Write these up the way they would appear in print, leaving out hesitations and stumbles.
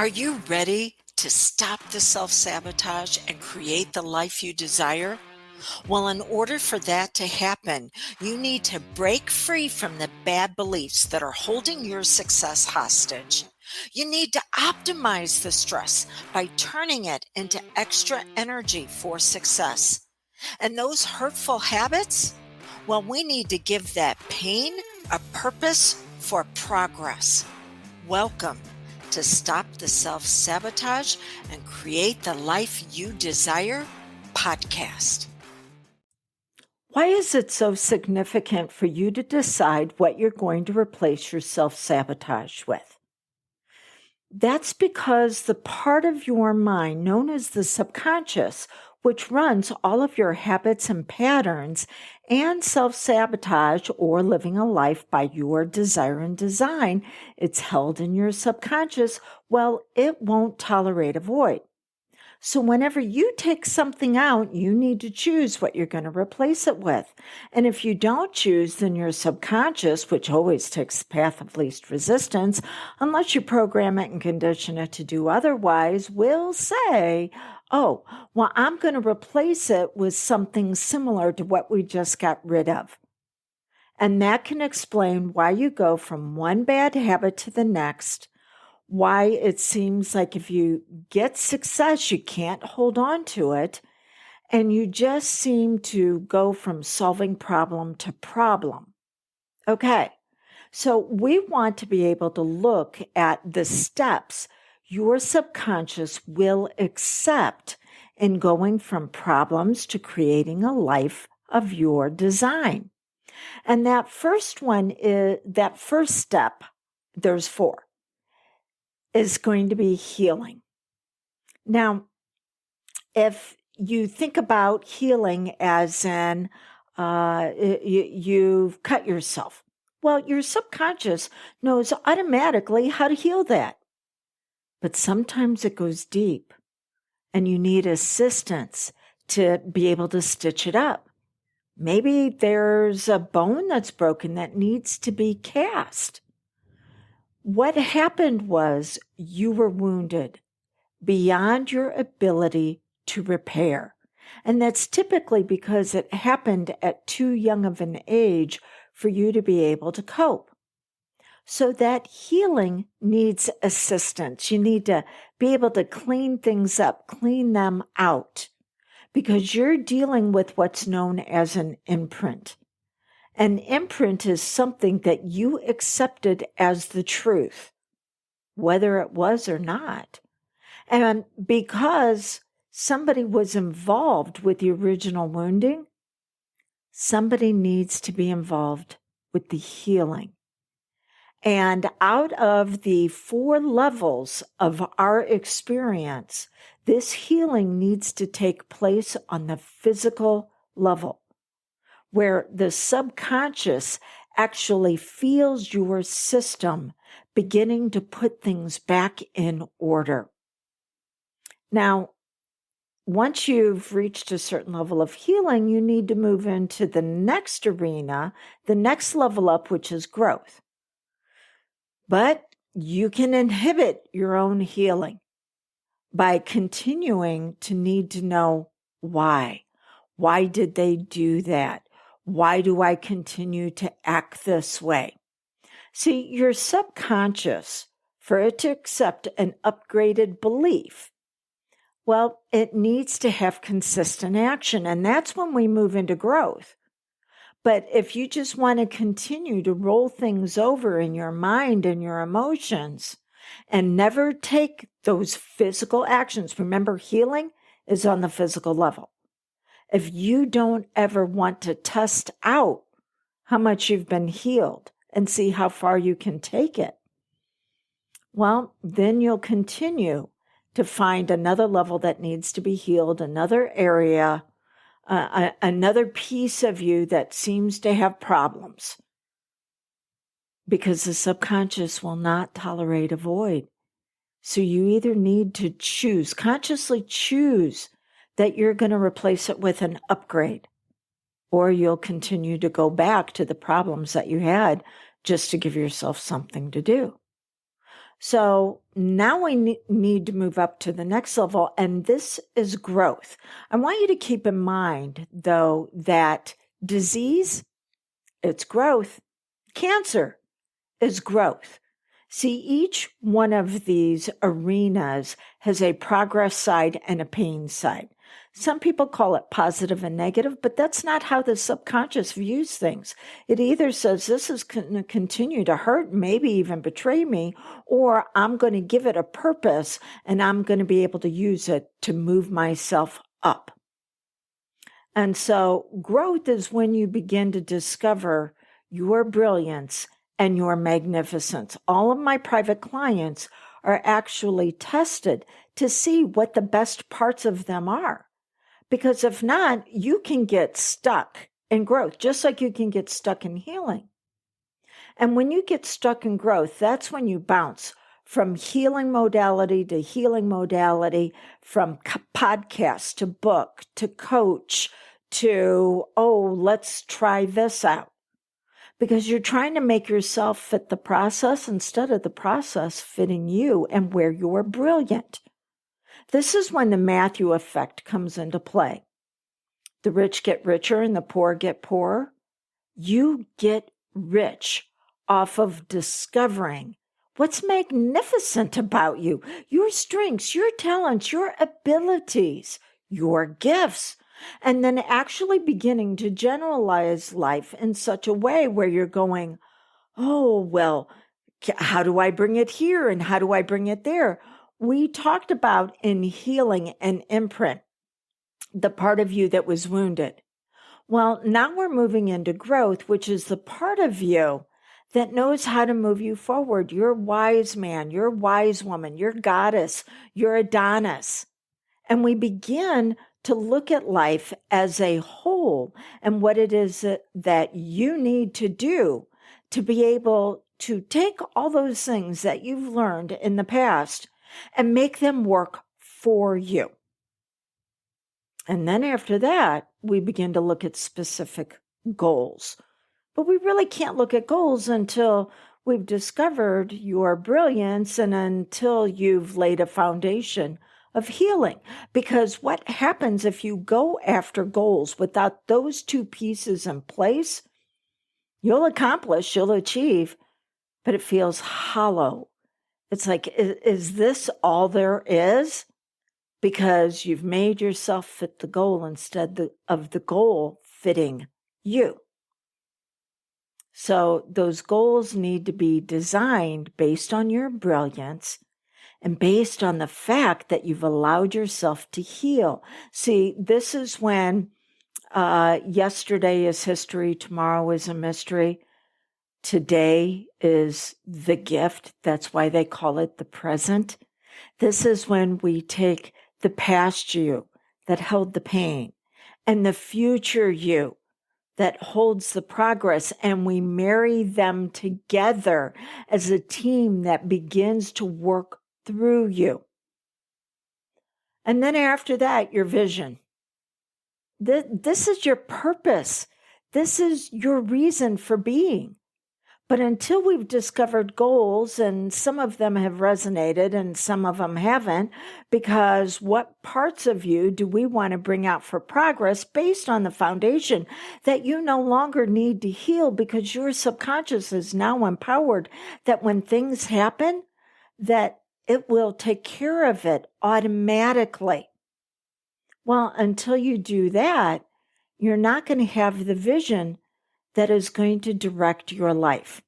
Are you ready to stop the self-sabotage and create the life you desire? Well, in order for that to happen, you need to break free from the bad beliefs that are holding your success hostage. You need to optimize the stress by turning it into extra energy for success. And those hurtful habits? Well, we need to give that pain a purpose for progress. Welcome to Stop the Self-Sabotage and Create the Life You Desire podcast. Why is it so significant for you to decide what you're going to replace your self-sabotage with? That's because the part of your mind known as the subconscious, which runs all of your habits and patterns, and self-sabotage or living a life by your desire and design, it's held in your subconscious. Well, it won't tolerate a void. So whenever you take something out, you need to choose what you're going to replace it with. And if you don't choose, then your subconscious, which always takes the path of least resistance, unless you program it and condition it to do otherwise, will say, oh, well, I'm going to replace it with something similar to what we just got rid of. And that can explain why you go from one bad habit to the next, why it seems like if you get success, you can't hold on to it, and you just seem to go from solving problem to problem. Okay, so we want to be able to look at the steps your subconscious will accept in going from problems to creating a life of your design. And that first step, there's 4. Is going to be healing. Now, if you think about healing as in you've cut yourself, well, your subconscious knows automatically how to heal that. But sometimes it goes deep and you need assistance to be able to stitch it up. Maybe there's a bone that's broken that needs to be cast. What happened was you were wounded beyond your ability to repair. And that's typically because it happened at too young of an age for you to be able to cope. So that healing needs assistance. You need to be able to clean things up, clean them out, because you're dealing with what's known as an imprint. An imprint is something that you accepted as the truth, whether it was or not. And because somebody was involved with the original wounding, somebody needs to be involved with the healing. And out of the 4 levels of our experience, this healing needs to take place on the physical level, where the subconscious actually feels your system beginning to put things back in order. Now, once you've reached a certain level of healing, you need to move into the next arena, the next level up, which is growth. But you can inhibit your own healing by continuing to need to know why. Why did they do that? Why do I continue to act this way? See, your subconscious, for it to accept an upgraded belief, well, it needs to have consistent action, and that's when we move into growth. But if you just want to continue to roll things over in your mind and your emotions and never take those physical actions, remember, healing is on the physical level. If you don't ever want to test out how much you've been healed and see how far you can take it, well, then you'll continue to find another level that needs to be healed, another area, another piece of you that seems to have problems, because the subconscious will not tolerate a void. So you either need to consciously choose that you're going to replace it with an upgrade, or you'll continue to go back to the problems that you had just to give yourself something to do. So now we need to move up to the next level, and this is growth. I want you to keep in mind, though, that disease, it's growth. Cancer is growth. See, each one of these arenas has a progress side and a pain side. Some people call it positive and negative, but that's not how the subconscious views things. It either says this is going to continue to hurt, maybe even betray me, or I'm going to give it a purpose and I'm going to be able to use it to move myself up. And so growth is when you begin to discover your brilliance and your magnificence. All of my private clients are actually tested to see what the best parts of them are. Because if not, you can get stuck in growth, just like you can get stuck in healing. And when you get stuck in growth, that's when you bounce from healing modality to healing modality, from podcast to book to coach to, oh, let's try this out. Because you're trying to make yourself fit the process instead of the process fitting you and where you're brilliant. This is when the Matthew effect comes into play. The rich get richer and the poor get poorer. You get rich off of discovering what's magnificent about you, your strengths, your talents, your abilities, your gifts, and then actually beginning to generalize life in such a way where you're going, oh, well, how do I bring it here and how do I bring it there? We talked about in healing and imprint, the part of you that was wounded. Well, now we're moving into growth, which is the part of you that knows how to move you forward. You're wise man, you're wise woman, you're goddess, you're Adonis. And we begin to look at life as a whole and what it is that you need to do to be able to take all those things that you've learned in the past and make them work for you. And then after that, we begin to look at specific goals. But we really can't look at goals until we've discovered your brilliance and until you've laid a foundation of healing. Because what happens if you go after goals without those two pieces in place? You'll accomplish, you'll achieve, but it feels hollow. It's like, is this all there is? Because you've made yourself fit the goal instead of the goal fitting you. So those goals need to be designed based on your brilliance and based on the fact that you've allowed yourself to heal. See, this is when yesterday is history, tomorrow is a mystery. Today is the gift. That's why they call it the present. This is when we take the past you that held the pain and the future you that holds the progress, and we marry them together as a team that begins to work through you. And then after that, your vision. This is your purpose. This is your reason for being. But until we've discovered goals, and some of them have resonated and some of them haven't, because what parts of you do we want to bring out for progress based on the foundation that you no longer need to heal because your subconscious is now empowered that when things happen, that it will take care of it automatically. Well, until you do that, you're not going to have the vision that is going to direct your life,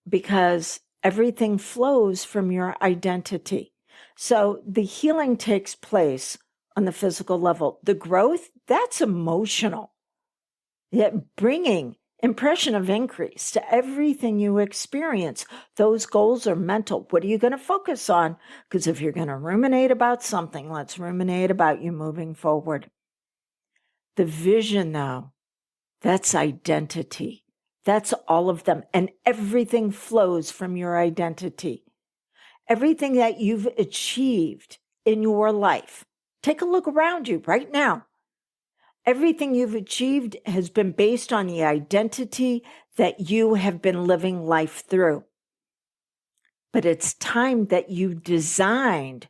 because everything flows from your identity. So the healing takes place on the physical level. The growth, that's emotional. Yet bringing impression of increase to everything you experience. Those goals are mental. What are you going to focus on? Because if you're going to ruminate about something, let's ruminate about you moving forward. The vision, though, that's identity. That's all of them. And everything flows from your identity. Everything that you've achieved in your life. Take a look around you right now. Everything you've achieved has been based on the identity that you have been living life through. but it's time that you designed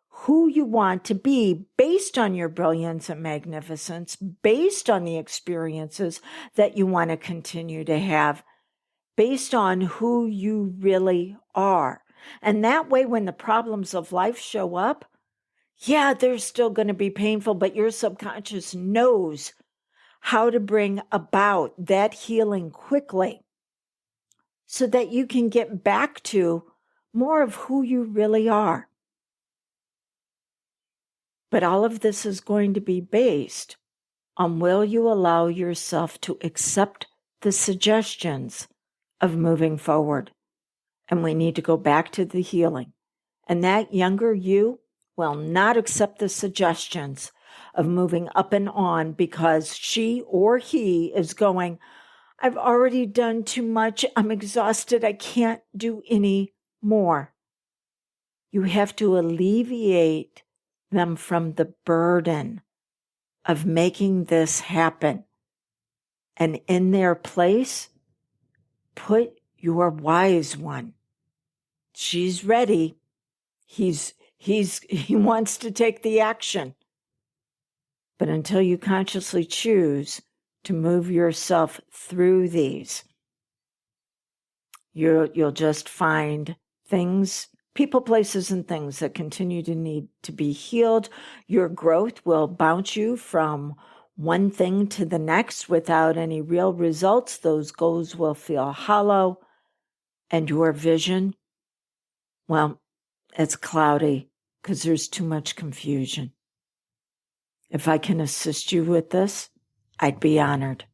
who you want to be based on your brilliance and magnificence, based on the experiences that you want to continue to have, based on who you really are. And that way, when the problems of life show up, yeah, they're still going to be painful, but your subconscious knows how to bring about that healing quickly so that you can get back to more of who you really are. But all of this is going to be based on, will you allow yourself to accept the suggestions of moving forward? And we need to go back to the healing. And that younger you will not accept the suggestions of moving up and on because she or he is going, I've already done too much. I'm exhausted. I can't do any more. You have to alleviate them from the burden of making this happen. And in their place, put your wise one. She's ready. He wants to take the action. But until you consciously choose to move yourself through these, you'll just find things, people, places, and things that continue to need to be healed. Your growth will bounce you from one thing to the next without any real results. Those goals will feel hollow. And your vision, well, it's cloudy because there's too much confusion. If I can assist you with this, I'd be honored.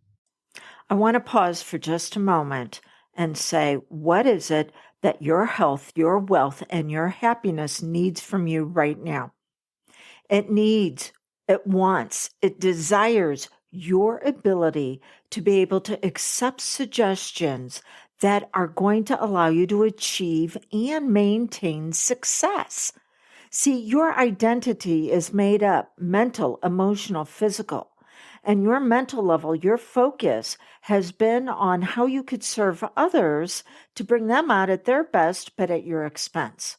I want to pause for just a moment and say, what is it that your health, your wealth, and your happiness needs from you right now? It needs, it wants, it desires your ability to be able to accept suggestions that are going to allow you to achieve and maintain success. See, your identity is made up mental, emotional, physical. And your mental level, your focus has been on how you could serve others to bring them out at their best, but at your expense.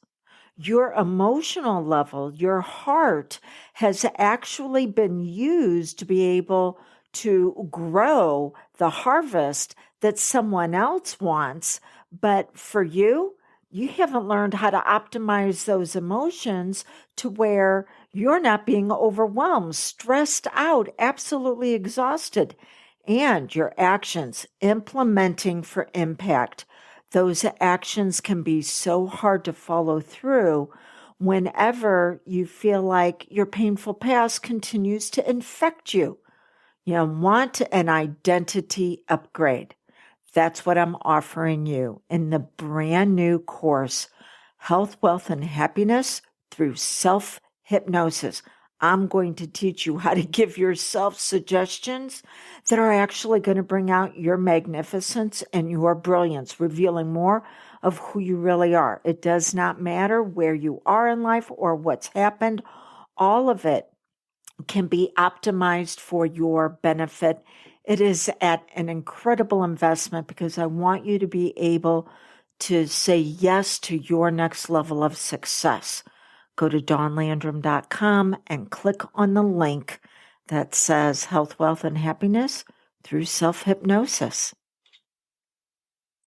Your emotional level, your heart has actually been used to be able to grow the harvest that someone else wants. But for you, you haven't learned how to optimize those emotions to where you're not being overwhelmed, stressed out, absolutely exhausted, and your actions implementing for impact. Those actions can be so hard to follow through whenever you feel like your painful past continues to infect you. You want an identity upgrade. That's what I'm offering you in the brand new course, Health, Wealth, and Happiness through Self-Hypnosis. I'm going to teach you how to give yourself suggestions that are actually going to bring out your magnificence and your brilliance, revealing more of who you really are. It does not matter where you are in life or what's happened. All of it can be optimized for your benefit. It is at an incredible investment because I want you to be able to say yes to your next level of success. Go to dawnlandrum.com and click on the link that says Health, Wealth, and Happiness through Self-Hypnosis.